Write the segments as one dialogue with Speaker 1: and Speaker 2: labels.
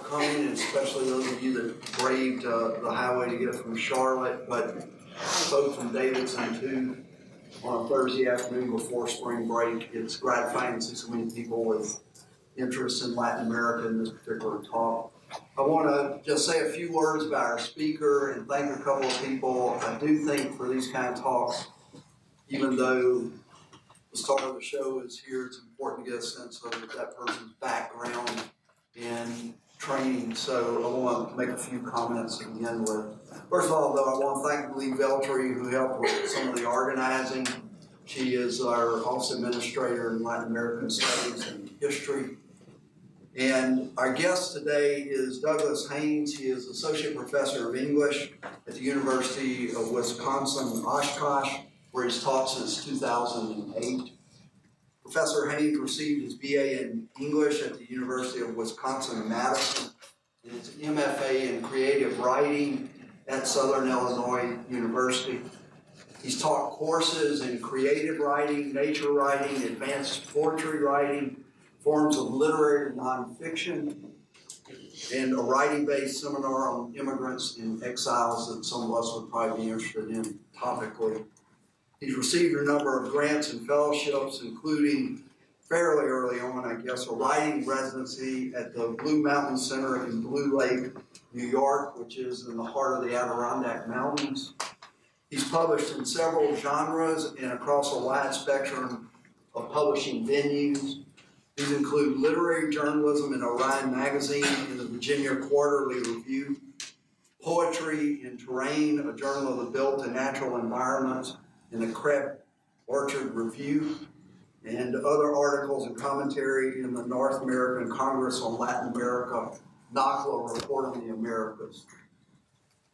Speaker 1: coming, and especially those of you that braved the highway to get from Charlotte, but folks from Davidson too, on a Thursday afternoon before spring break. It's gratifying to see so many people with interest in Latin America in this particular talk. I want to just say a few words about our speaker and thank a couple of people. I do think for these kind of talks, even though the star of the show is here, it's important to get a sense of that person's background and training. So I want to make a few comments to begin with. First of all, though, I want to thank Lee Veltri, who helped with some of the organizing. She is our Office Administrator in Latin American Studies and History. And our guest today is Douglas Haynes. He is Associate Professor of English at the University of Wisconsin-Oshkosh, where he's taught since 2008. Professor Haynes received his BA in English at the University of Wisconsin-Madison and his MFA in Creative Writing at Southern Illinois University. He's taught courses in creative writing, nature writing, advanced poetry writing, forms of literary nonfiction, and a writing-based seminar on immigrants and exiles that some of us would probably be interested in topically. He's received a number of grants and fellowships, including fairly early on, I guess, a writing residency at the Blue Mountain Center in Blue Lake, New York, which is in the heart of the Adirondack Mountains. He's published in several genres and across a wide spectrum of publishing venues. These include literary journalism in Orion Magazine and the Virginia Quarterly Review, poetry in Terrain, a journal of the built and natural environments, in the Crab Orchard Review, and other articles and commentary in the North American Congress on Latin America, NACLA Report on the Americas.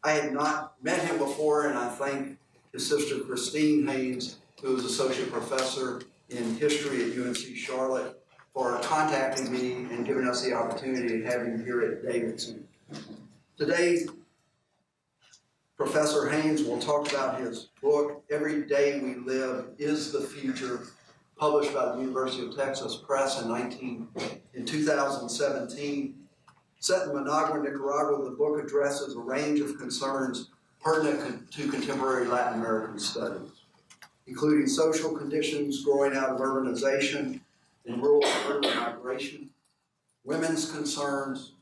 Speaker 1: I had not met him before, and I thank his sister Christine Haynes, who is Associate Professor in History at UNC Charlotte, for contacting me and giving us the opportunity to have him here at Davidson. Today, Professor Haynes will talk about his book, Every Day We Live is the Future, published by the University of Texas Press in 2017. Set in Managua, Nicaragua, the book addresses a range of concerns pertinent to contemporary Latin American studies, including social conditions growing out of urbanization and rural and urban migration, women's concerns,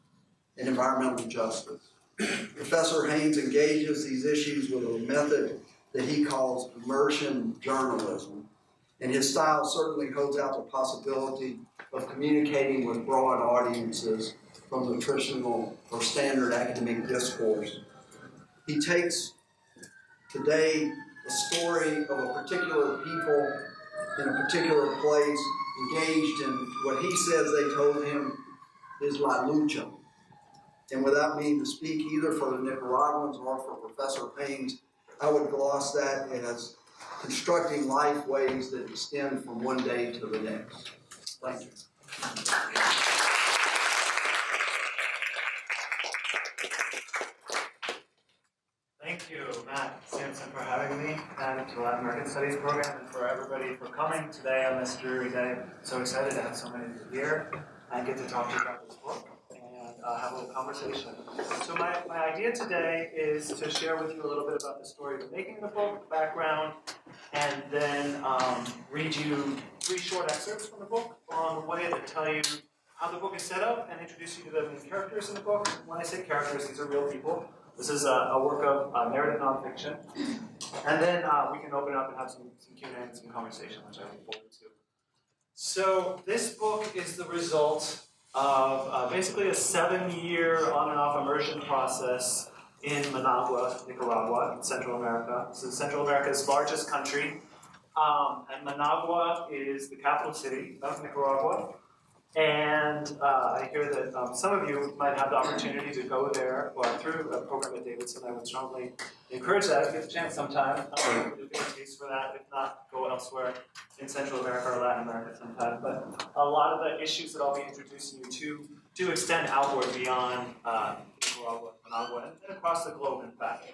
Speaker 1: and environmental justice. Professor Haynes engages these issues with a method that he calls immersion journalism, and his style certainly holds out the possibility of communicating with broad audiences from the traditional or standard academic discourse. He takes today the story of a particular people in a particular place engaged in what he says they told him is la lucha. And without meaning to speak either for the Nicaraguans or for Professor Haynes, I would gloss that as constructing life ways that extend from one day to the next. Thank you.
Speaker 2: Thank you, Matt Sampson, for having me, and to the Latin American Studies program, and for everybody for coming today on this dreary day. I'm so excited to have so many of you here and get to talk to you about this book and have a little conversation. So my idea today is to share with you a little bit about the story of the making of the book, background, and then read you 3 short excerpts from the book along the way that tell you how the book is set up and introduce you to the main characters in the book. When I say characters, these are real people. This is a work of narrative nonfiction. And then we can open up and have some Q&A and some conversation, which I look forward to. So this book is the result of basically a 7-year on and off immersion process in Managua, Nicaragua, in Central America. This is Central America's largest country. And Managua is the capital city of Nicaragua. And I hear that some of you might have the opportunity to go there or through a program at Davidson. I would strongly encourage that if you get a chance sometime. You'll get a taste for that. If not, go elsewhere in Central America or Latin America sometime. But a lot of the issues that I'll be introducing you to do extend outward beyond Nicaragua, Managua, and across the globe, in fact.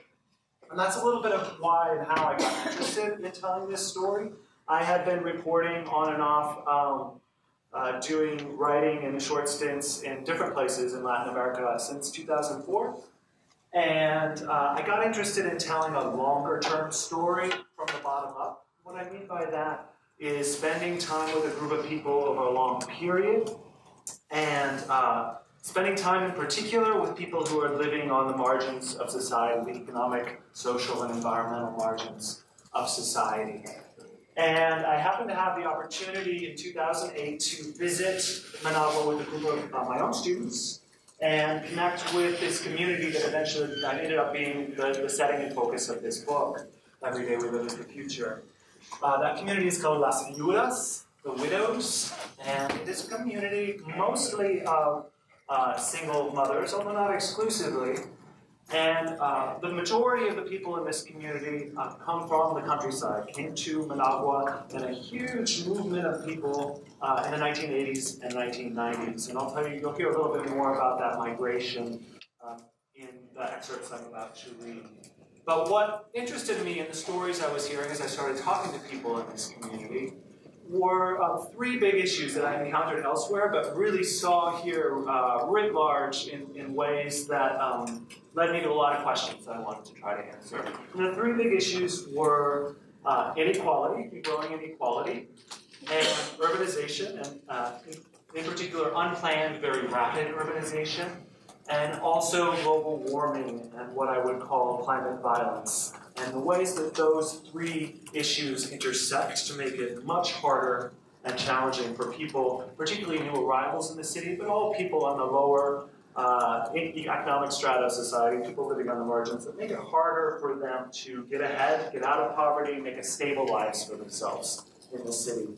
Speaker 2: And that's a little bit of why and how I got interested in telling this story. I had been reporting on and off doing writing and short stints in different places in Latin America since 2004. And I got interested in telling a longer-term story from the bottom up. What I mean by that is spending time with a group of people over a long period, and spending time in particular with people who are living on the margins of society, the economic, social, and environmental margins of society. And I happened to have the opportunity in 2008 to visit Managua with a group of my own students and connect with this community that eventually ended up being the setting and focus of this book, Every Day We Live in the Future. That community is called Las Viudas, the widows, and it is a community mostly of single mothers, although not exclusively. And the majority of the people in this community come from the countryside, came to Managua in a huge movement of people in the 1980s and 1990s. And I'll tell you, you'll hear a little bit more about that migration in the excerpts I'm about to read. But what interested me in the stories I was hearing as I started talking to people in this community were three big issues that I encountered elsewhere, but really saw here writ large in ways that led me to a lot of questions that I wanted to try to answer. And the three big issues were inequality, growing inequality, and urbanization, and in particular unplanned, very rapid urbanization, and also global warming and what I would call climate violence, and the ways that those three issues intersect to make it much harder and challenging for people, particularly new arrivals in the city, but all people on the lower economic strata of society, people living on the margins, that make it harder for them to get ahead, get out of poverty, make a stable lives for themselves in the city.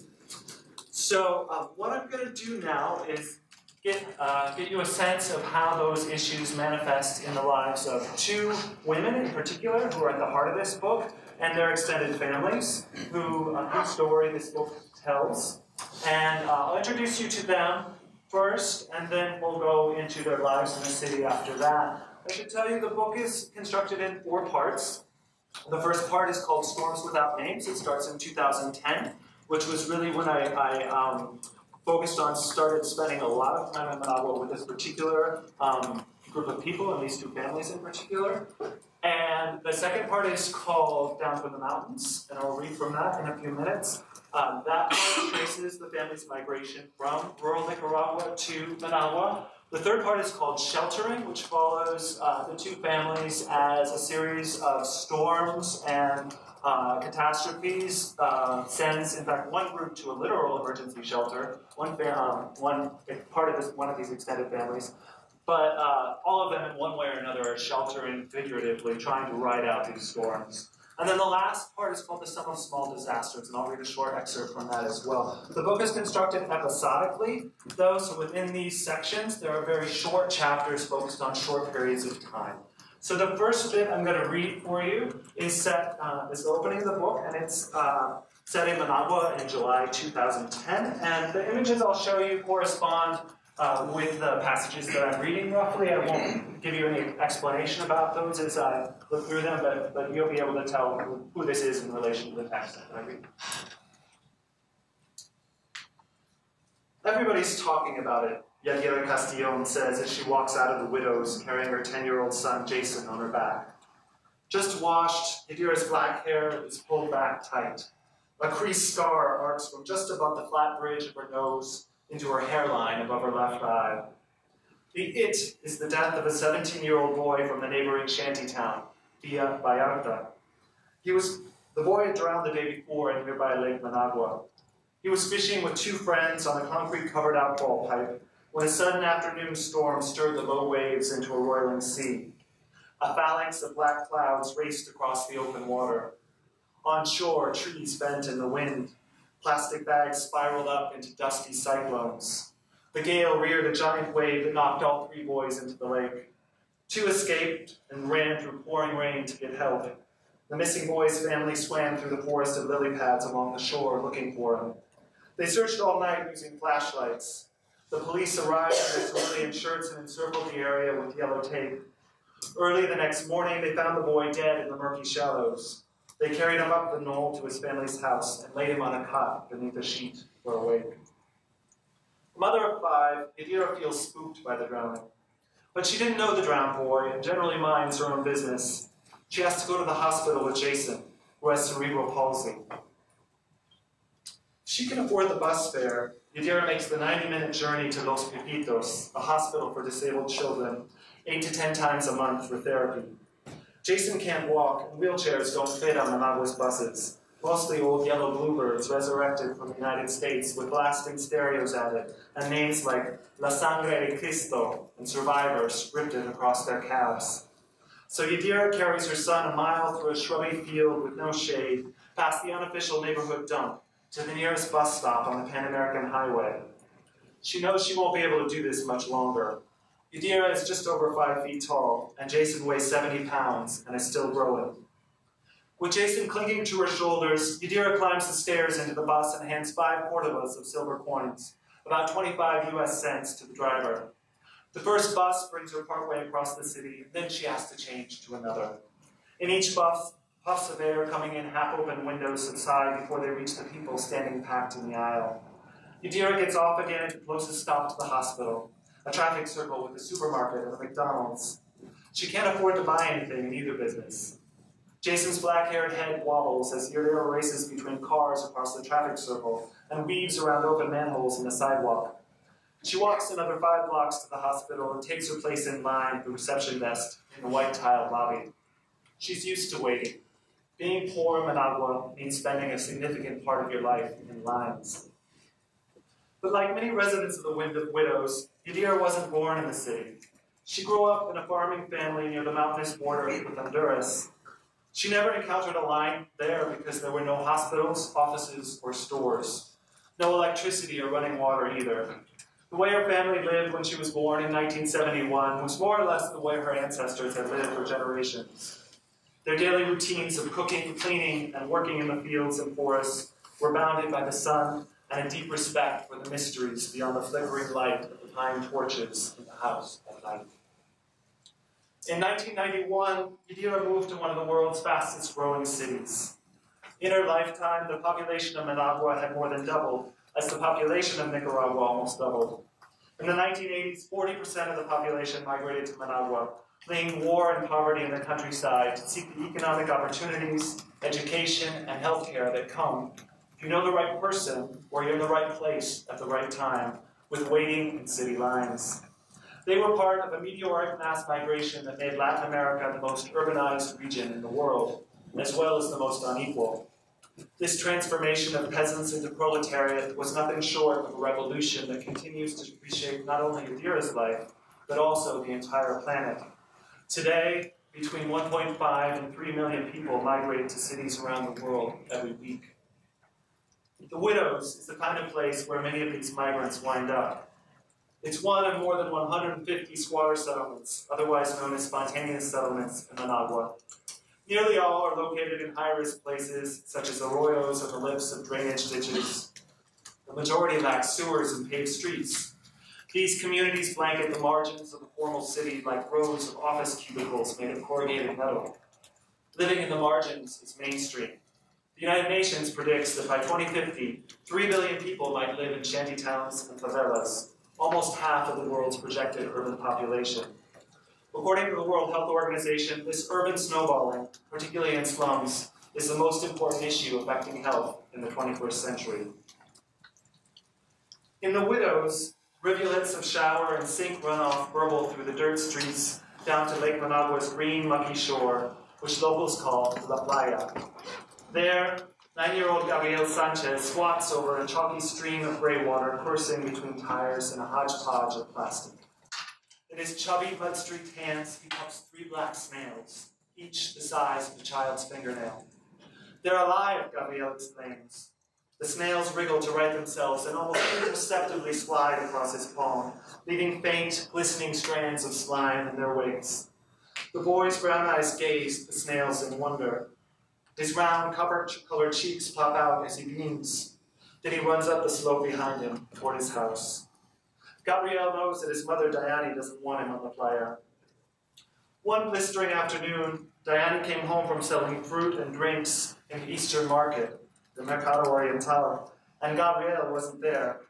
Speaker 2: So what I'm going to do now is get you a sense of how those issues manifest in the lives of two women in particular who are at the heart of this book and their extended families whose story this book tells. And I'll introduce you to them first, and then we'll go into their lives in the city after that. I should tell you the book is constructed in 4 parts. The first part is called Storms Without Names. It starts in 2010, which was really when I focused on, started spending a lot of time in Managua with this particular group of people, and these two families in particular. And the second part is called Down from the Mountains, and I'll read from that in a few minutes. That part traces the family's migration from rural Nicaragua to Managua. The third part is called Sheltering, which follows the two families as a series of storms and catastrophes, sends, in fact, one group to a literal emergency shelter, one part of one of these extended families, but all of them in one way or another are sheltering figuratively, trying to ride out these storms. And then the last part is called The Sum of Small Disasters, and I'll read a short excerpt from that as well. The book is constructed episodically, though, so within these sections there are very short chapters focused on short periods of time. So the first bit I'm going to read for you is the opening of the book, and it's set in Managua in July 2010. And the images I'll show you correspond with the passages that I'm reading roughly. I won't give you any explanation about those as I look through them, but you'll be able to tell who this is in relation to the text that I read. Everybody's talking about it, Yadira Castillon says as she walks out of the widow's carrying her 10-year-old son Jason on her back. Just washed, Yadira's black hair is pulled back tight. A creased scar arcs from just above the flat bridge of her nose into her hairline above her left eye. The it is the death of a 17-year-old boy from the neighboring shantytown, Villa Vallarta. The boy had drowned the day before in nearby Lake Managua. He was fishing with 2 friends on a concrete-covered outfall pipe when a sudden afternoon storm stirred the low waves into a roiling sea. A phalanx of black clouds raced across the open water. On shore, trees bent in the wind. Plastic bags spiraled up into dusty cyclones. The gale reared a giant wave that knocked all 3 boys into the lake. 2 escaped and ran through pouring rain to get help. The missing boy's family swam through the forest of lily pads along the shore looking for him. They searched all night using flashlights. The police arrived in their civilian shirts and encircled the area with yellow tape. Early the next morning, they found the boy dead in the murky shallows. They carried him up the knoll to his family's house and laid him on a cot beneath a sheet for a wake. Mother of 5, Yadira feels spooked by the drowning. But she didn't know the drowned boy and generally minds her own business. She has to go to the hospital with Jason, who has cerebral palsy. She can afford the bus fare. Yadira makes the 90-minute journey to Los Pepitos, a hospital for disabled children, 8 to 10 times a month for therapy. Jason can't walk, and wheelchairs don't fit on Managua's buses, mostly old yellow bluebirds resurrected from the United States with blasting stereos added, and names like La Sangre de Cristo and Survivor scripted across their cabs. So Yadira carries her son a mile through a shrubby field with no shade, past the unofficial neighborhood dump, to the nearest bus stop on the Pan American Highway. She knows she won't be able to do this much longer. Yadira is just over 5 feet tall, and Jason weighs 70 pounds and is still growing. With Jason clinging to her shoulders, Yadira climbs the stairs into the bus and hands 5 cordobas of silver coins, about 25 US cents, to the driver. The first bus brings her partway across the city, then she has to change to another. In each bus, puffs of air coming in half-open windows subside before they reach the people standing packed in the aisle. Yadira gets off again at the closest stop to the hospital, a traffic circle with a supermarket and a McDonald's. She can't afford to buy anything in either business. Jason's black-haired head wobbles as Yadira races between cars across the traffic circle and weaves around open manholes in the sidewalk. She walks another 5 blocks to the hospital and takes her place in line at the reception desk in the white-tiled lobby. She's used to waiting. Being poor in Managua means spending a significant part of your life in lines. But like many residents of the Widows, Yadira wasn't born in the city. She grew up in a farming family near the mountainous border with Honduras. She never encountered a line there because there were no hospitals, offices, or stores. No electricity or running water either. The way her family lived when she was born in 1971 was more or less the way her ancestors had lived for generations. Their daily routines of cooking, cleaning, and working in the fields and forests were bounded by the sun and a deep respect for the mysteries beyond the flickering light of the pine torches in the house at night. In 1991, Yadira moved to one of the world's fastest growing cities. In her lifetime, the population of Managua had more than doubled, as the population of Nicaragua almost doubled. In the 1980s, 40% of the population migrated to Managua, fleeing war and poverty in the countryside to seek the economic opportunities, education, and healthcare that come if you know the right person or you're in the right place at the right time, with waiting in city lines. They were part of a meteoric mass migration that made Latin America the most urbanized region in the world, as well as the most unequal. This transformation of peasants into proletariat was nothing short of a revolution that continues to reshape not only Yadira's life, but also the entire planet. Today, between 1.5 and 3 million people migrate to cities around the world every week. The Widows is the kind of place where many of these migrants wind up. It's one of more than 150 squatter settlements, otherwise known as spontaneous settlements in Managua. Nearly all are located in high-risk places, such as arroyos or the lips of drainage ditches. The majority lack sewers and paved streets. These communities blanket the margins of the formal city like rows of office cubicles made of corrugated metal. Living in the margins is mainstream. The United Nations predicts that by 2050, 3 billion people might live in shantytowns and favelas, almost half of the world's projected urban population. According to the World Health Organization, this urban snowballing, particularly in slums, is the most important issue affecting health in the 21st century. In the Widows, rivulets of shower and sink runoff burble through the dirt streets down to Lake Managua's green, mucky shore, which locals call La Playa. There, 9-year-old Gabriel Sanchez squats over a chalky stream of gray water coursing between tires in a hodgepodge of plastic. In his chubby, mud-streaked hands, he cups 3 black snails, each the size of a child's fingernail. They're alive, Gabriel exclaims. The snails wriggle to right themselves and almost imperceptibly slide across his palm, leaving faint, glistening strands of slime in their wakes. The boy's brown eyes gaze at the snails in wonder. His round, copper-colored cheeks pop out as he beams. Then he runs up the slope behind him toward his house. Gabriel knows that his mother, Diane, doesn't want him on the playa. One blistering afternoon, Diane came home from selling fruit and drinks in the Eastern market, the Mercado Oriental, and Gabriel wasn't there.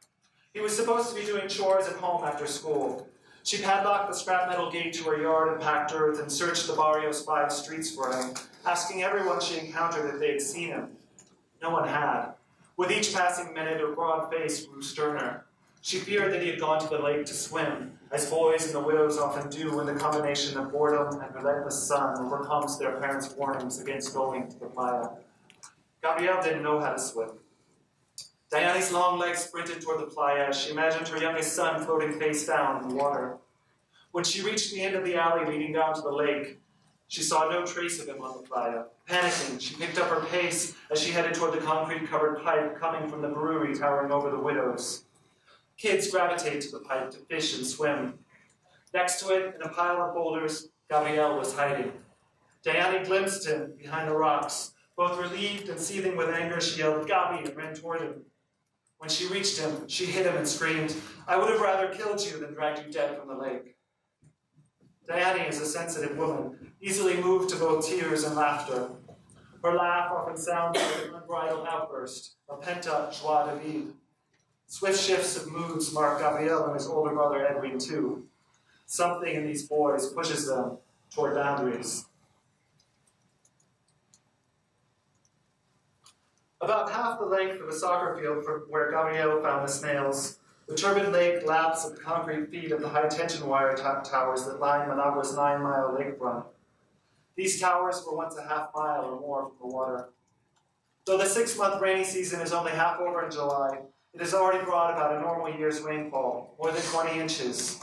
Speaker 2: He was supposed to be doing chores at home after school. She padlocked the scrap metal gate to her yard of packed earth and searched the barrio's 5 streets for him, asking everyone she encountered if they had seen him. No one had. With each passing minute, her broad face grew sterner. She feared that he had gone to the lake to swim, as boys and the widows often do when the combination of boredom and relentless sun overcomes their parents' warnings against going to the playa. Gabrielle didn't know how to swim. Diane's long legs sprinted toward the playa as she imagined her youngest son floating face down in the water. When she reached the end of the alley leading down to the lake, she saw no trace of him on the playa. Panicking, she picked up her pace as she headed toward the concrete-covered pipe coming from the brewery towering over the widows. Kids gravitate to the pipe to fish and swim. Next to it, in a pile of boulders, Gabrielle was hiding. Diane glimpsed him behind the rocks. Both relieved and seething with anger, she yelled, "Gabi," and ran toward him. When she reached him, she hit him and screamed, "I would have rather killed you than dragged you dead from the lake." Diane is a sensitive woman, easily moved to both tears and laughter. Her laugh often sounds like an unbridled outburst, a pent-up joie de vivre. Swift shifts of moods mark Gabrielle and his older brother Edwin too. Something in these boys pushes them toward boundaries. About half the length of a soccer field from where Gabrielle found the snails, the turbid lake laps at the concrete feet of the high-tension wire towers that line Managua's 9-mile lakefront. These towers were once a half-mile or more from the water. Though the 6-month rainy season is only half over in July, it has already brought about a normal year's rainfall, more than 20 inches.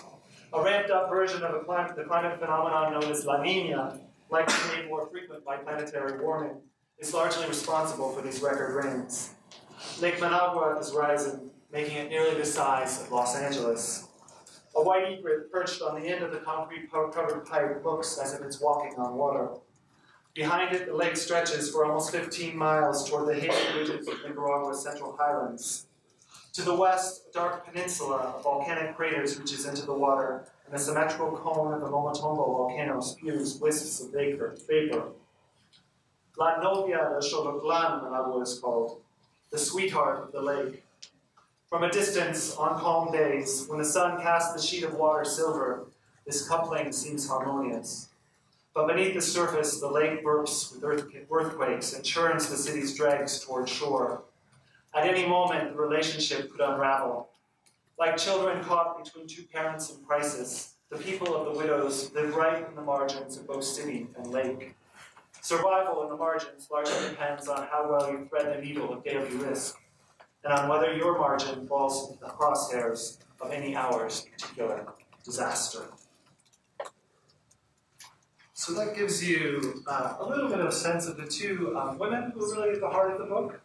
Speaker 2: A ramped-up version of the climate phenomenon known as La Niña, likely made more frequent by planetary warming, is largely responsible for these record rains. Lake Managua is rising, making it nearly the size of Los Angeles. A white egret perched on the end of the concrete-covered pipe looks as if it's walking on water. Behind it, the lake stretches for almost 15 miles toward the hazy ridges of Nicaragua's central highlands. To the west, a dark peninsula of volcanic craters reaches into the water, and the symmetrical cone of the Momotombo volcano spews wisps of vapor. La Novia de Xolotlan, Managua is called, the sweetheart of the lake. From a distance, on calm days, when the sun casts the sheet of water silver, this coupling seems harmonious. But beneath the surface, the lake bursts with earthquakes and churns the city's dregs toward shore. At any moment, the relationship could unravel. Like children caught between two parents in crisis, the people of the widows live right in the margins of both city and lake. Survival in the margins largely depends on how well you thread the needle of daily risk, and on whether your margin falls into the crosshairs of any hour's particular disaster. So that gives you a little bit of a sense of the two women who are really at the heart of the book,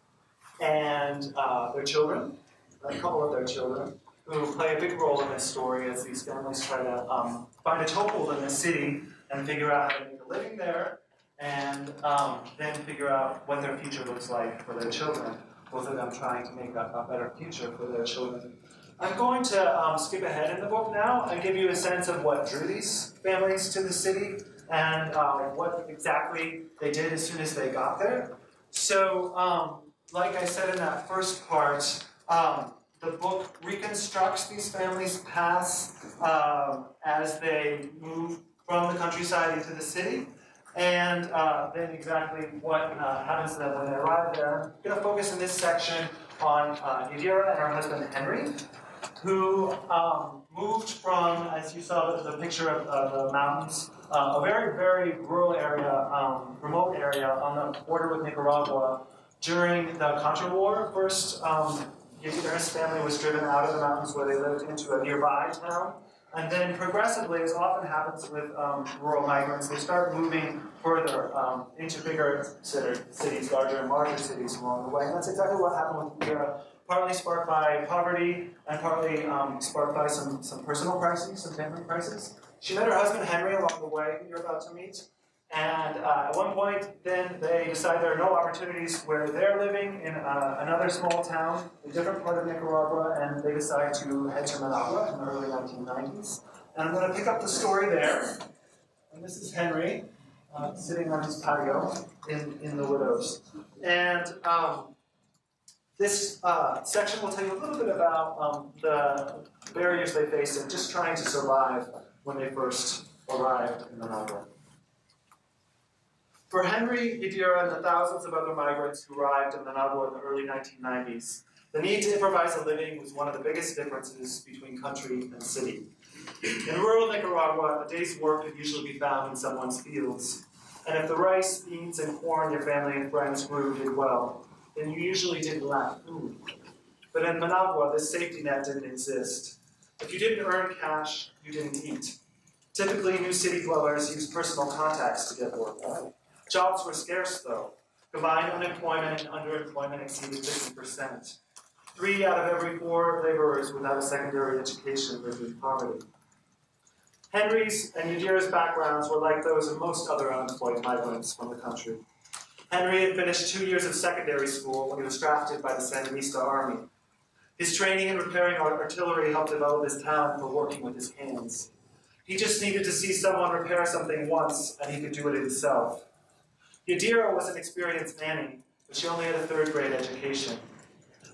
Speaker 2: and their children, a couple of their children, who play a big role in this story as these families try to find a toehold in the city and figure out how to make a living there, and then figure out what their future looks like for their children, both of them trying to make a better future for their children. I'm going to skip ahead in the book now and give you a sense of what drew these families to the city and what exactly they did as soon as they got there. So, like I said in that first part, the book reconstructs these families' paths as they move from the countryside into the city, and then exactly what happens to them when they arrive there. I'm going to focus in this section on Yadira and her husband Henry, who moved from, as you saw the picture of the mountains, a very, very rural area, remote area on the border with Nicaragua during the Contra War. First, Yadira's family was driven out of the mountains where they lived into a nearby town. And then progressively, as often happens with rural migrants, they start moving further into bigger cities, larger and larger cities along the way. And that's exactly what happened with Yadira, partly sparked by poverty and partly sparked by some personal crises, some family crises. She met her husband Henry along the way, who you're about to meet. And at one point, then they decide there are no opportunities where they're living in another small town, a different part of Nicaragua, and they decide to head to Managua in the early 1990s. And I'm going to pick up the story there. And this is Henry sitting on his patio in the Widows. And This section will tell you a little bit about the barriers they faced in just trying to survive when they first arrived in Managua. For Henry, Yadira, and the thousands of other migrants who arrived in Managua in the early 1990s, the need to improvise a living was one of the biggest differences between country and city. In rural Nicaragua, a day's work could usually be found in someone's fields, and if the rice, beans, and corn your family and friends grew did well, then you usually didn't lack food. But in Managua, this safety net didn't exist. If you didn't earn cash, you didn't eat. Typically, new city dwellers used personal contacts to get work. Jobs were scarce, though. Combined unemployment and underemployment exceeded 50%. 3 out of every 4 laborers without a secondary education lived in poverty. Henry's and Yadira's backgrounds were like those of most other unemployed migrants from the country. Henry had finished 2 years of secondary school when he was drafted by the Sandinista army. His training in repairing artillery helped develop his talent for working with his hands. He just needed to see someone repair something once, and he could do it himself. Yadira was an experienced nanny, but she only had a 3rd grade education.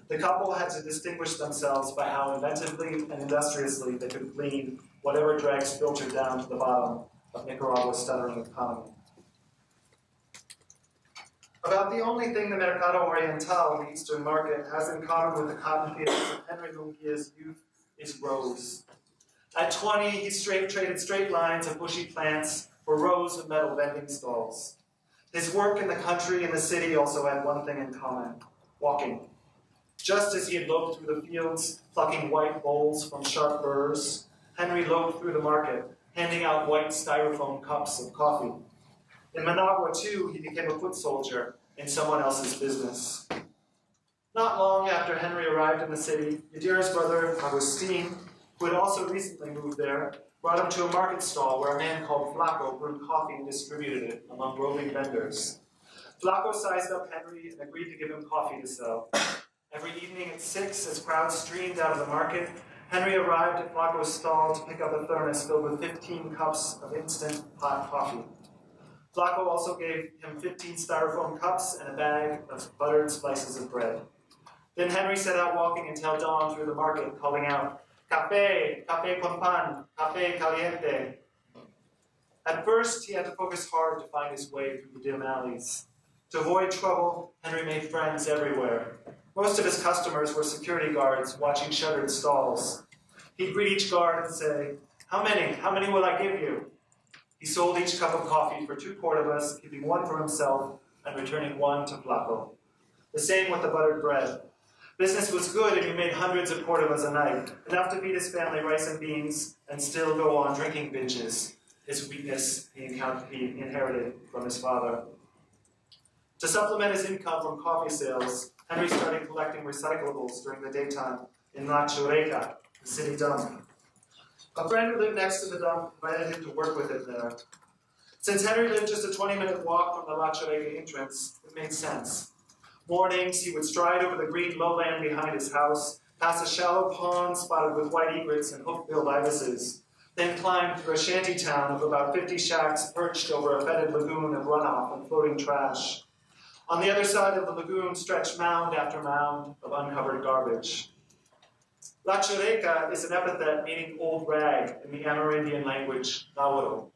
Speaker 2: The couple had to distinguish themselves by how inventively and industriously they could clean whatever dregs filtered down to the bottom of Nicaragua's stuttering economy. About the only thing the Mercado Oriental, the Eastern market, has in common with the cotton fields of Henry Munguia's youth is rows. At 20, he traded straight lines of bushy plants for rows of metal vending stalls. His work in the country and the city also had one thing in common: walking. Just as he had loafed through the fields, plucking white bowls from sharp burrs, Henry loafed through the market, handing out white styrofoam cups of coffee. In Managua, too, he became a foot soldier in someone else's business. Not long after Henry arrived in the city, Yadira's brother, Agustin, who had also recently moved there, brought him to a market stall where a man called Flaco brewed coffee and distributed it among roving vendors. Flaco sized up Henry and agreed to give him coffee to sell. Every evening at 6, as crowds streamed out of the market, Henry arrived at Flaco's stall to pick up a thermos filled with 15 cups of instant hot coffee. Flaco also gave him 15 styrofoam cups and a bag of buttered slices of bread. Then Henry set out walking until dawn through the market, calling out, "Café, café con pan, café caliente." At first, he had to focus hard to find his way through the dim alleys. To avoid trouble, Henry made friends everywhere. Most of his customers were security guards watching shuttered stalls. He'd greet each guard and say, How many will I give you?" He sold each cup of coffee for 2 cordobas, keeping 1 for himself and returning 1 to Flaco. The same with the buttered bread. Business was good and he made hundreds of cordobas a night, enough to feed his family rice and beans and still go on drinking binges, his weakness he inherited from his father. To supplement his income from coffee sales, Henry started collecting recyclables during the daytime in La Churreca, the city dump. A friend who lived next to the dump invited him to work with him there. Since Henry lived just a 20-minute walk from the La Churreca entrance, it made sense. Mornings, he would stride over the green lowland behind his house, past a shallow pond spotted with white egrets and hook-billed ibises, then climb through a shanty town of about 50 shacks perched over a fetid lagoon of runoff and floating trash. On the other side of the lagoon stretched mound after mound of uncovered garbage. La Churreca is an epithet meaning old rag in the Amerindian language, Nahuatl.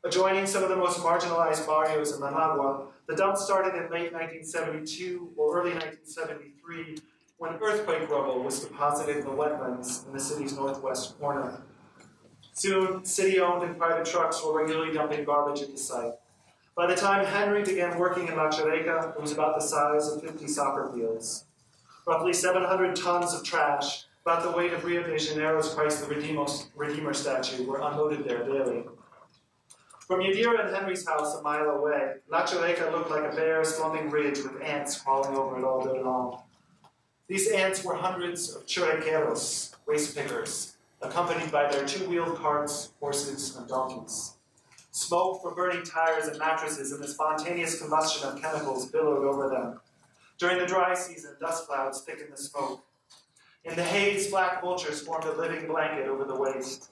Speaker 2: Adjoining some of the most marginalized barrios in Managua, the dump started in late 1972 or early 1973 when earthquake rubble was deposited in the wetlands in the city's northwest corner. Soon, city-owned and private trucks were regularly dumping garbage at the site. By the time Henry began working in La Churreca, it was about the size of 50 soccer fields. Roughly 700 tons of trash, about the weight of Rio de Janeiro's Christ the Redeemer statue, were unloaded there daily. From Yadira and Henry's house a mile away, La Churreca looked like a bare, slumping ridge with ants crawling over it all day long. These ants were hundreds of churrequeros, waste pickers, accompanied by their 2-wheeled carts, horses, and donkeys. Smoke from burning tires and mattresses and the spontaneous combustion of chemicals billowed over them. During the dry season, dust clouds thickened the smoke. In the haze, black vultures formed a living blanket over the waste.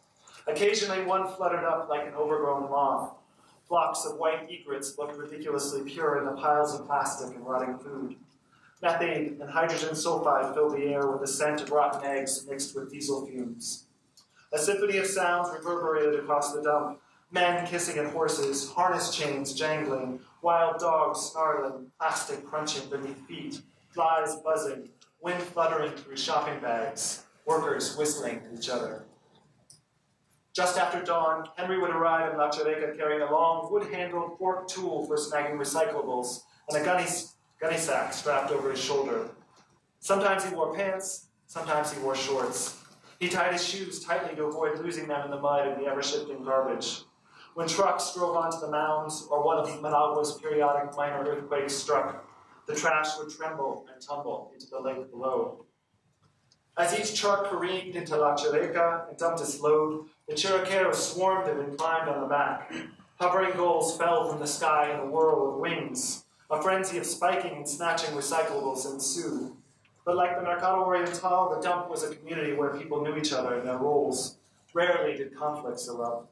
Speaker 2: Occasionally, one fluttered up like an overgrown moth. Flocks of white egrets looked ridiculously pure in the piles of plastic and rotting food. Methane and hydrogen sulfide filled the air with the scent of rotten eggs mixed with diesel fumes. A symphony of sounds reverberated across the dump. Men kissing at horses, harness chains jangling, wild dogs snarling, plastic crunching beneath feet, flies buzzing, wind fluttering through shopping bags, workers whistling to each other. Just after dawn, Henry would arrive in La Chaleca carrying a long, wood-handled forked tool for snagging recyclables and a gunny sack strapped over his shoulder. Sometimes he wore pants, sometimes he wore shorts. He tied his shoes tightly to avoid losing them in the mud and the ever-shifting garbage. When trucks drove onto the mounds or one of Managua's periodic minor earthquakes struck, the trash would tremble and tumble into the lake below. As each truck careened into La Chaleca and dumped its load, the chiriqueros swarmed it and climbed on the back. Hovering gulls fell from the sky in a whirl of wings. A frenzy of spiking and snatching recyclables ensued. But like the Mercado Oriental, the dump was a community where people knew each other and their roles. Rarely did conflicts erupt.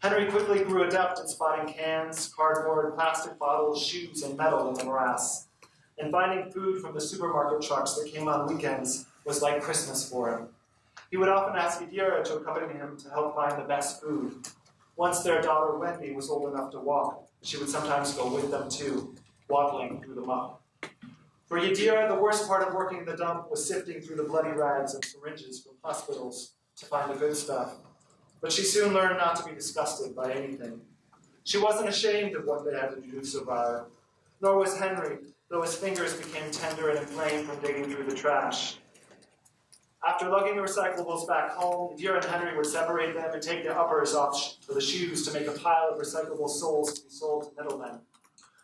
Speaker 2: Henry quickly grew adept at spotting cans, cardboard, plastic bottles, shoes, and metal in the morass. And finding food from the supermarket trucks that came on weekends was like Christmas for him. He would often ask Idira to accompany him to help find the best food. Once their daughter Wendy was old enough to walk, she would sometimes go with them too, waddling through the muck. For Yadira, the worst part of working in the dump was sifting through the bloody rags and syringes from hospitals to find the good stuff. But she soon learned not to be disgusted by anything. She wasn't ashamed of what they had to do to survive. Nor was Henry, though his fingers became tender and inflamed from digging through the trash. After lugging the recyclables back home, Yadira and Henry would separate them and take the uppers off for the shoes to make a pile of recyclable soles to be sold to middlemen.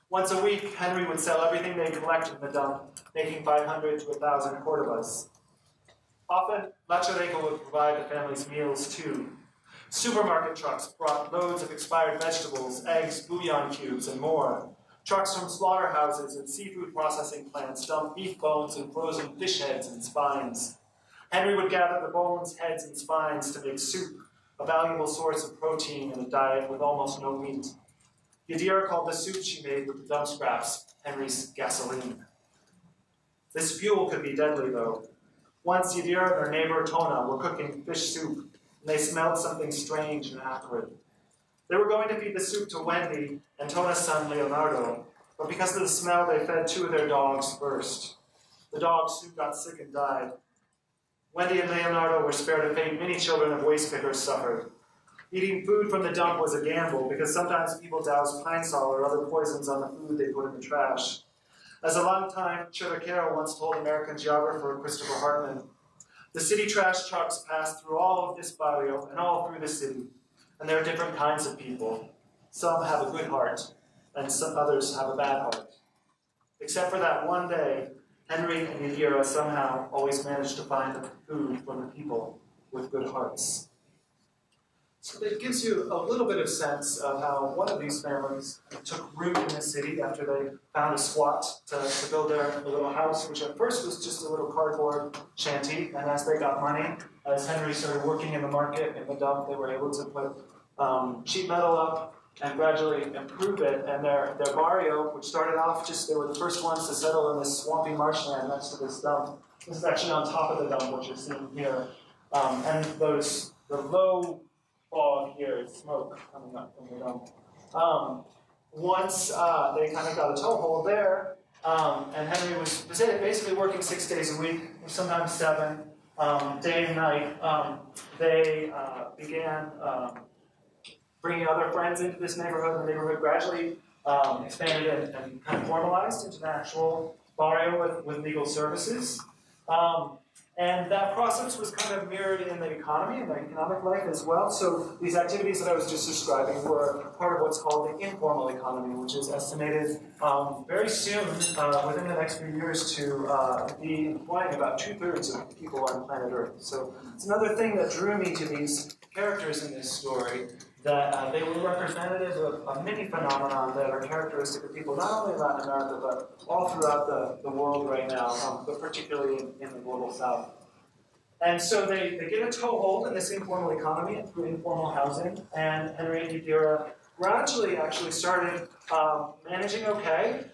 Speaker 2: Once a week, Henry would sell everything they collected in the dump, making 500 to 1,000 cordobas. Often, La Chaleca would provide the family's meals too. Supermarket trucks brought loads of expired vegetables, eggs, bouillon cubes, and more. Trucks from slaughterhouses and seafood processing plants dumped beef bones and frozen fish heads and spines. Henry would gather the bones, heads, and spines to make soup, a valuable source of protein in a diet with almost no meat. Yadira called the soup she made with the dump scraps Henry's gasoline. This fuel could be deadly, though. Once Yadira and her neighbor Tona were cooking fish soup, and they smelled something strange and acrid. They were going to feed the soup to Wendy and Tona's son Leonardo, but because of the smell, they fed 2 of their dogs first. The dogs soon got sick and died. Wendy and Leonardo were spared a fate many children of waste pickers suffered. Eating food from the dump was a gamble because sometimes people doused pine sol or other poisons on the food they put in the trash. As a longtime chiriquero once told American geographer Christopher Hartman, the city trash trucks pass through all of this barrio and all through the city, and there are different kinds of people. Some have a good heart, and some others have a bad heart. Except for that one day, Henry and Yadira somehow always managed to find the food for the people with good hearts. So it gives you a little bit of sense of how one of these families took root in the city after they found a squat to build their little house, which at first was just a little cardboard shanty. And as they got money, as Henry started working in the market, in the dump, they were able to put sheet metal up and gradually improve it. And their barrio, which started off just, they were the first ones to settle in this swampy marshland next to this dump. This is actually on top of the dump, what you're seeing here. And the low fog here is smoke coming up from the dump. Once they kind of got a toehold there, and Henry was basically working 6 days a week, sometimes 7, day and night, they began bringing other friends into this neighborhood. The neighborhood gradually expanded and kind of formalized into an actual barrio with legal services. And that process was kind of mirrored in the economy and the economic life as well. So these activities that I was just describing were part of what's called the informal economy, which is estimated very soon, within the next few years, to be employing about 2/3 of people on planet Earth. So it's another thing that drew me to these characters in this story, that they were representative of a many phenomena that are characteristic of people not only in Latin America, but all throughout the world right now, but particularly in the global south. And so they get a toehold in this informal economy through informal housing, and Henry and Yadira gradually actually started managing okay,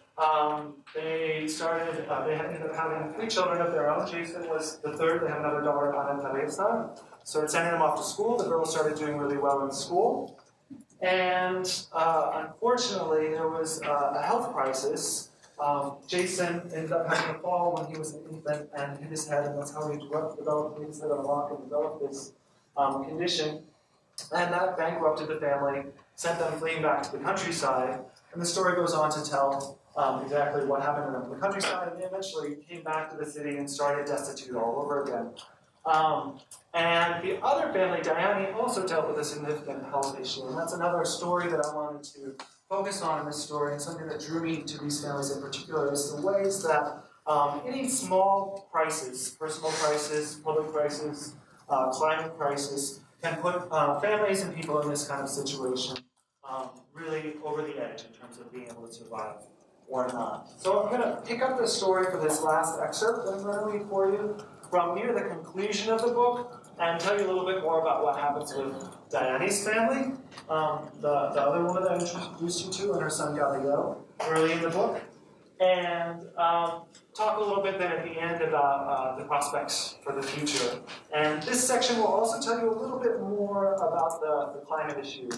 Speaker 2: They ended up having 3 children of their own. Jason was the third. They had another daughter, Ana. Started sending them off to school. The girls started doing really well in school. And unfortunately, there was a health crisis. Jason ended up having a fall when he was an infant and hit his head, and that's how he developed his head on a rock and developed this condition. And that bankrupted the family, sent them fleeing back to the countryside. And the story goes on to tell exactly what happened to them in the countryside, and they eventually came back to the city and started destitute all over again. And the other family, Diane, also dealt with a significant health issue, and that's another story that I wanted to focus on in this story, and something that drew me to these families in particular is the ways that any small crisis, personal crisis, public crisis, climate crisis, can put families and people in this kind of situation really over the edge in terms of being able to survive or not. So I'm going to pick up the story for this last excerpt that I'm going to read for you from near the conclusion of the book and tell you a little bit more about what happens with Diane's family, the other woman that I introduced you to, and her son Gabriel, early in the book, and talk a little bit then at the end about the prospects for the future. And this section will also tell you a little bit more about the climate issue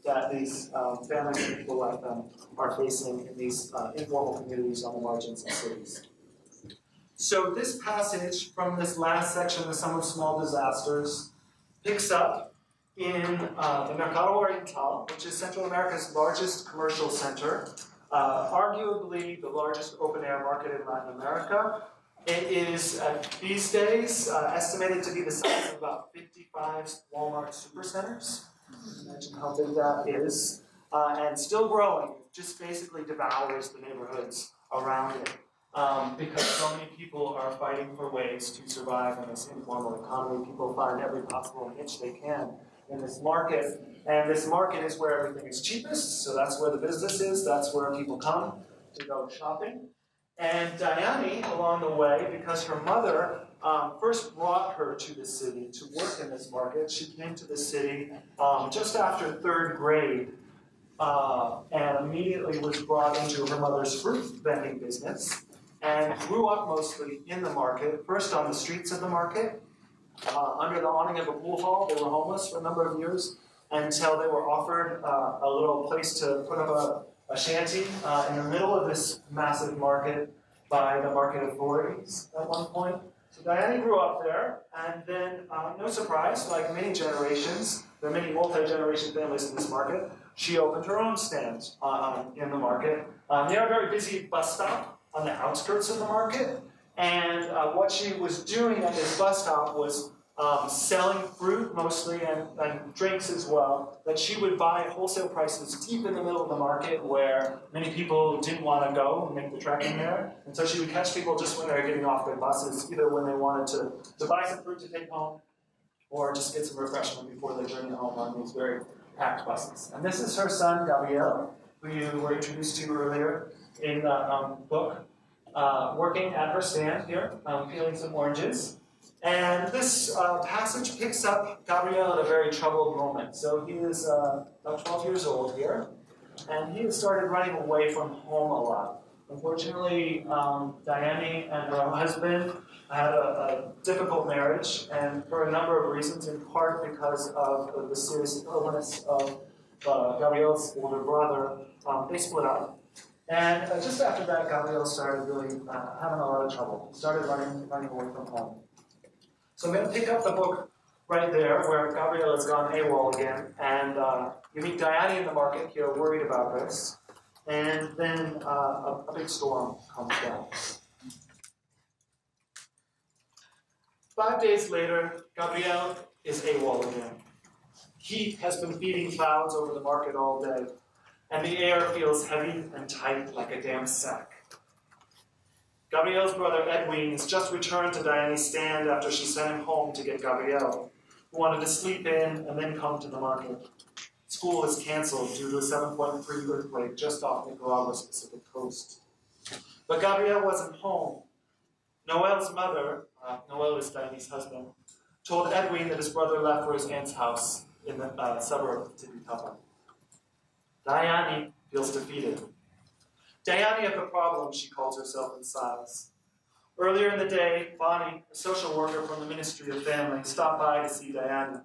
Speaker 2: that these families and people like them are facing in these informal communities on the margins of cities. So this passage from this last section, The Sum of Small Disasters, picks up in the Mercado Oriental, which is Central America's largest commercial center, arguably the largest open-air market in Latin America. It is, these days, estimated to be the size of about 55 Walmart supercenters. Imagine how big that is. And still growing. It just basically devours the neighborhoods around it. Because so many people are fighting for ways to survive in this informal economy. People find every possible niche they can in this market. And this market is where everything is cheapest, so that's where the business is, that's where people come to go shopping. And Diane, along the way, because her mother first brought her to the city to work in this market, she came to the city just after 3rd grade and immediately was brought into her mother's fruit vending business and grew up mostly in the market, first on the streets of the market, under the awning of a pool hall. They were homeless for a number of years until they were offered a little place to put up a shanty in the middle of this massive market by the market authorities at one point. So Diane grew up there, and then, no surprise, like many generations, there are many multi-generation families in this market, she opened her own stand in the market. Near a very busy bus stop on the outskirts of the market, and what she was doing at this bus stop was selling fruit mostly and drinks as well that she would buy at wholesale prices deep in the middle of the market where many people didn't want to go and make the trek in there. And so she would catch people just when they were getting off their buses, either when they wanted to buy some fruit to take home or just get some refreshment before they journey home on these very packed buses. And this is her son, Gabriel, who you were introduced to earlier in the book, working at her stand here, peeling some oranges. And this passage picks up Gabriel at a very troubled moment. So he is about 12 years old here, and he has started running away from home a lot. Unfortunately, Diane and her husband had a difficult marriage, and for a number of reasons, in part because of the serious illness of Gabriel's older brother, they split up. And just after that, Gabriel started really having a lot of trouble. He started running away from home. So I'm going to pick up the book right there where Gabriel has gone AWOL again, and you meet Diane in the market. You're worried about this, and then a big storm comes down. 5 days later, Gabriel is AWOL again. Heat has been feeding clouds over the market all day, and the air feels heavy and tight like a damp sack. Gabriel's brother Edwin has just returned to Diane's stand after she sent him home to get Gabriel, who wanted to sleep in and then come to the market. School was canceled due to a 7.3 earthquake just off Nicaragua's Pacific coast. But Gabriel wasn't home. Noel's mother, Noel is Diane's husband, told Edwin that his brother left for his aunt's house in the suburb of Titicaca. Diane feels defeated. Diane of the problem, she calls herself in sighs. Earlier in the day, Bonnie, a social worker from the Ministry of Family, stopped by to see Diana.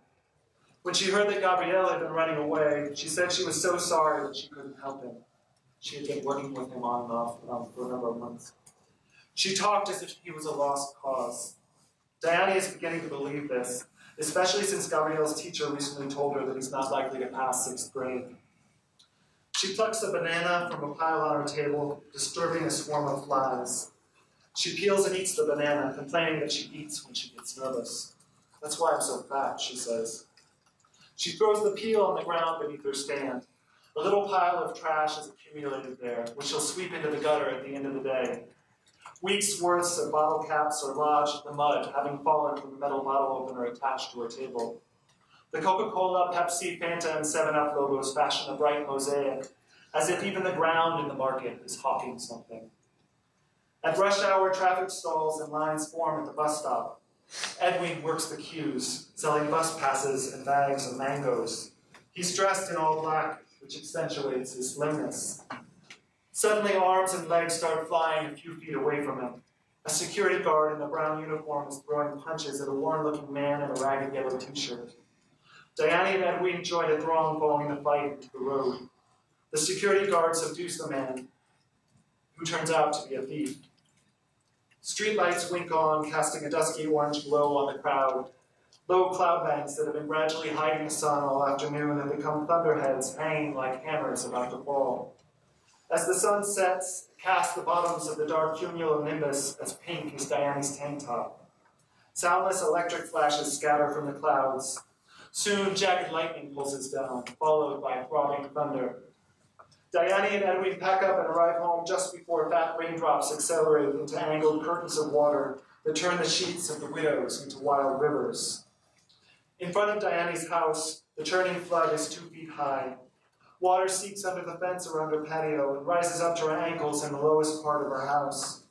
Speaker 2: When she heard that Gabrielle had been running away, she said she was so sorry that she couldn't help him. She had been working with him on and off for a number of months. She talked as if he was a lost cause. Diana is beginning to believe this, especially since Gabrielle's teacher recently told her that he's not likely to pass 6th grade. She plucks a banana from a pile on her table, disturbing a swarm of flies. She peels and eats the banana, complaining that she eats when she gets nervous. That's why I'm so fat, she says. She throws the peel on the ground beneath her stand. A little pile of trash has accumulated there, which she'll sweep into the gutter at the end of the day. Weeks' worth of bottle caps are lodged in the mud, having fallen from the metal bottle opener attached to her table. The Coca-Cola, Pepsi, Fanta, and 7-Up logos fashion a bright mosaic, as if even the ground in the market is hawking something. At rush hour, traffic stalls and lines form at the bus stop. Edwin works the queues, selling bus passes and bags of mangoes. He's dressed in all black, which accentuates his slimness. Suddenly, arms and legs start flying a few feet away from him. A security guard in a brown uniform is throwing punches at a worn-looking man in a ragged yellow t-shirt. Diane and Edwin join a throng following the fight into the road. The security guard subdues the man, who turns out to be a thief. Streetlights wink on, casting a dusky orange glow on the crowd. Low cloud banks that have been gradually hiding the sun all afternoon have become thunderheads hanging like hammers about to fall. As the sun sets, cast the bottoms of the dark cumulonimbus as pink as Diana's tank top. Soundless electric flashes scatter from the clouds. Soon, jagged lightning pulses down, followed by throbbing thunder. Diana and Edwin pack up and arrive home just before fat raindrops accelerate into angled curtains of water that turn the sheets of the widows into wild rivers. In front of Diana's house, the churning flood is 2 feet high. Water seeps under the fence around her patio and rises up to her ankles in the lowest part of her house.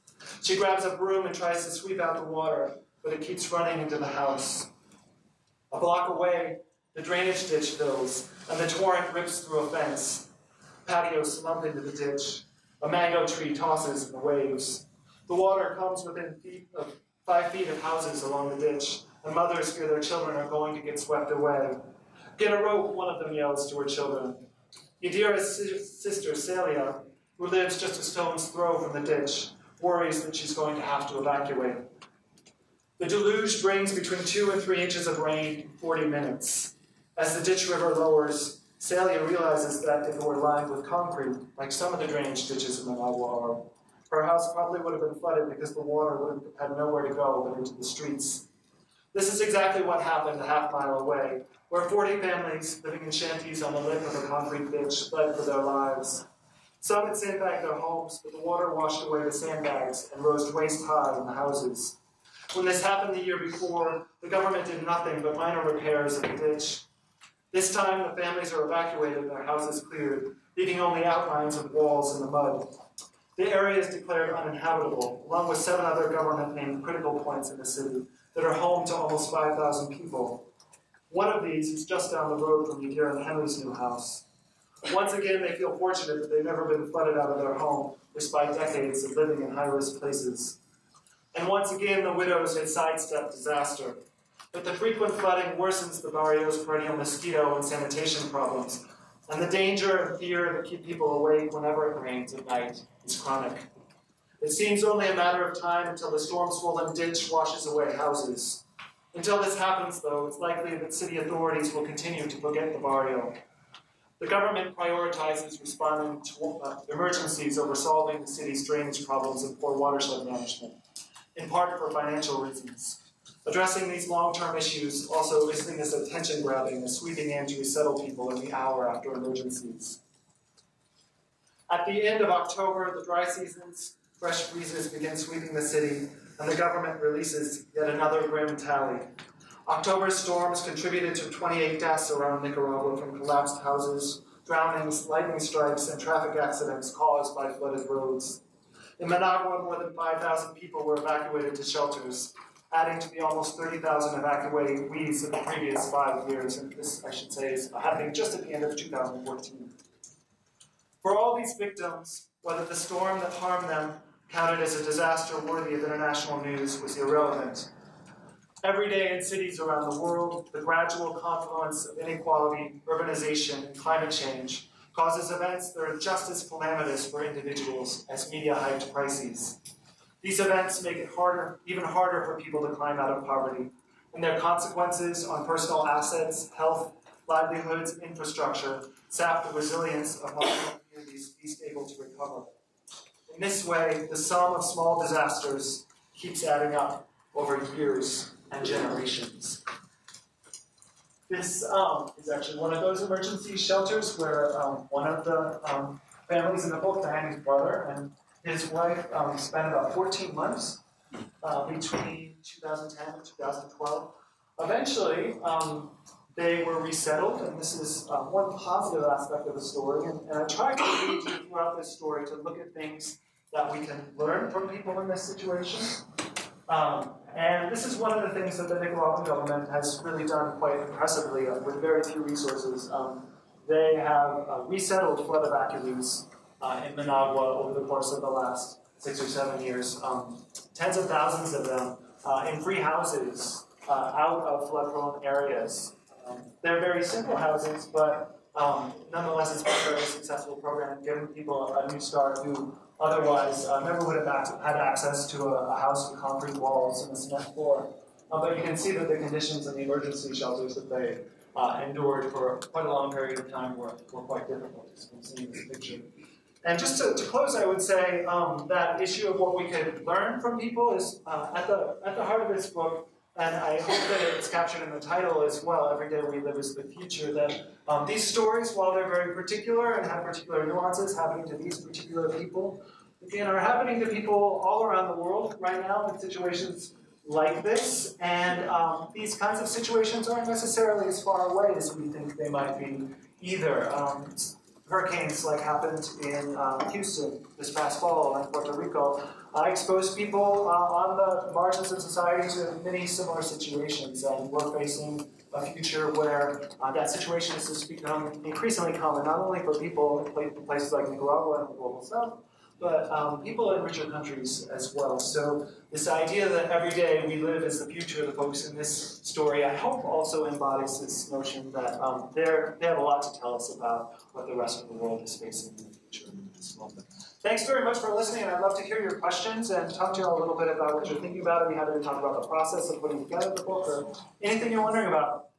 Speaker 2: She grabs a broom and tries to sweep out the water, but it keeps running into the house. A block away, the drainage ditch fills, and the torrent rips through a fence. Patios slump into the ditch. A mango tree tosses in the waves. The water comes within 5 feet of houses along the ditch, and mothers fear their children are going to get swept away. Get a rope, one of them yells to her children. Yadira's sister, Celia, who lives just a stone's throw from the ditch, worries that she's going to have to evacuate. The deluge brings between 2 and 3 inches of rain in 40 minutes. As the ditch river lowers, Celia realizes that if it were lined with concrete, like some of the drainage ditches in Managua are, her house probably would have been flooded because the water would have had nowhere to go but into the streets. This is exactly what happened a half-mile away, where 40 families living in shanties on the lip of a concrete ditch fled for their lives. Some had sandbagged their homes, but the water washed away the sandbags and rose waist-high in the houses. When this happened the year before, the government did nothing but minor repairs in the ditch. This time, the families are evacuated and their houses cleared, leaving only outlines of walls in the mud. The area is declared uninhabitable, along with 7 other government-named critical points in the city that are home to almost 5,000 people. One of these is just down the road from Yadira and Henry's new house. Once again, they feel fortunate that they've never been flooded out of their home, despite decades of living in high-risk places. And once again, the widows had sidestepped disaster. But the frequent flooding worsens the barrio's perennial mosquito and sanitation problems, and the danger and fear that keep people awake whenever it rains at night is chronic. It seems only a matter of time until the storm-swollen ditch washes away houses. Until this happens, though, it's likely that city authorities will continue to forget the barrio. The government prioritizes responding to emergencies over solving the city's drainage problems and poor watershed management, in part for financial reasons. Addressing these long-term issues also isn't as attention-grabbing as sweeping in to resettle people in the hour after emergencies. At the end of October, the dry seasons, fresh breezes begin sweeping the city, and the government releases yet another grim tally. October's storms contributed to 28 deaths around Nicaragua from collapsed houses, drownings, lightning strikes, and traffic accidents caused by flooded roads. In Managua, more than 5,000 people were evacuated to shelters, adding to the almost 30,000 evacuees of the previous 5 years, and this, I should say, is happening just at the end of 2014. For all these victims, whether the storm that harmed them counted as a disaster worthy of international news was irrelevant. Every day in cities around the world, the gradual confluence of inequality, urbanization, and climate change causes events that are just as calamitous for individuals as media-hyped crises. These events make it even harder for people to climb out of poverty, and their consequences on personal assets, health, livelihoods, infrastructure sap the resilience of marginal communities least able to recover. In this way, the sum of small disasters keeps adding up over years and generations. This is actually one of those emergency shelters where one of the families in the book, the Haynes brother, and his wife spent about 14 months between 2010 and 2012. Eventually, they were resettled, and this is one positive aspect of the story. And I tried to lead you throughout this story to look at things that we can learn from people in this situation. And this is one of the things that the Nicaraguan government has really done quite impressively with very few resources. They have resettled flood evacuees in Managua over the course of the last 6 or 7 years. Tens of thousands of them in free houses out of flood-prone areas. They're very simple houses, but nonetheless it's been a very successful program, giving people a new start who otherwise never would have had access to a house with concrete walls and a cement floor. But you can see that the conditions in the emergency shelters that they endured for quite a long period of time were quite difficult, as you can see in this picture. And just to close, I would say that issue of what we could learn from people is at the heart of this book, and I hope that it's captured in the title as well, Every Day We Live is the Future, that these stories, while they're very particular and have particular nuances happening to these particular people, again, are happening to people all around the world right now in situations like this, and these kinds of situations aren't necessarily as far away as we think they might be either. Hurricanes like happened in Houston this past fall and Puerto Rico exposed people on the margins of society to many similar situations, and we're facing a future where that situation has just become increasingly common, not only for people in places like Nicaragua and the global south, but people in richer countries as well. So this idea that every day we live is the future, the folks in this story, I hope also embodies this notion that they have a lot to tell us about what the rest of the world is facing in the future in this moment. Thanks very much for listening, and I'd love to hear your questions and talk to you all a little bit about what you're thinking about, if you have to talk about the process of putting together the book, or anything you're wondering about.